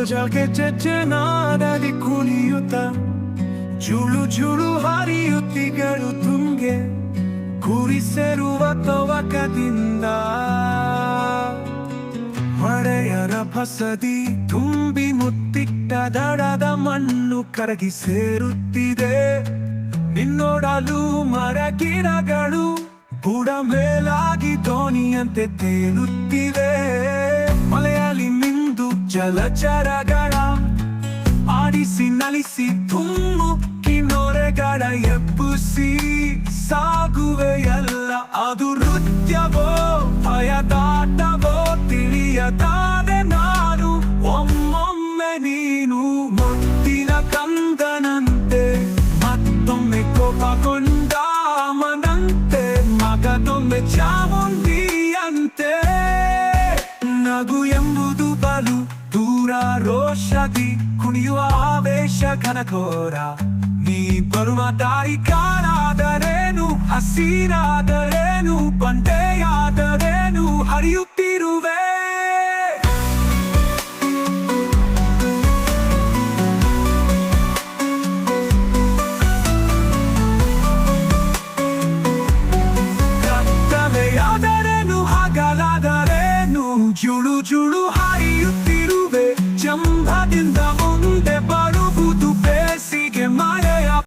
ಜಗಜ್ಜನಾದದಿ ಕುಣಿಯುತ್ತ ಜುಳು ಜುಳು ಹರಿಯುತ್ತಿಗಳು ತುಂಗೆ ಕುರಿಸಿರುವ ತವಕದಿಂದ ಮಳೆಯರ ಬಸದಿ ತುಂಬಿ ಮುತ್ತಿಟ್ಟ ದಡದ ಮಣ್ಣು ಕರಗಿ ಸೇರುತ್ತಿದೆ. ನಿನ್ನೋಡಲು ಮರ ಗಿಡಗಳು ಬುಡ ಮೇಲಾಗಿ ದೋಣಿಯಂತೆ ತೇಲುತ್ತಿವೆ. ಮಲೆಯಲ್ಲಿ ಮಿಂದು ಜಲಚರಗಳ ಆಡಿಸಿ ನಲಿಸಿ ತುಮ್ಮುಕ್ಕಿ ನೊರೆಗಳ ಎಬ್ಬುಸಿ ಸಾಗುವೆಯಲ್ಲ. ಅದು ನೃತ್ಯವೋ ಭಯದಾಟವೋ ತಿಳಿಯದಾದೆ ನಾನು. ಒಮ್ಮೊಮ್ಮೆ ನೀನು ಮುತ್ತಿನ ಕಂದನಂತೆ, ಮತ್ತೊಮ್ಮೆ ಕೋಪಗೊಂಡ ಮನಂತೆ, ಮಗದೊಮ್ಮೆ ಚಾಮುಂಡಿಯಂತೆ. ನಗು ಎಂಬುದು ಬಲು ದೂರ ರೋಷದಿ ಕುಣಿಯುವ ಆವೇಶ ಘನಘೋರ. ನೀ ಬರುವ ದಾರಿ ಕಾಣಾದರೇನು, ಹಸಿರಾದರೇನು, ಬಂಡೆಯಾದರೇನು, ಹರಿಯು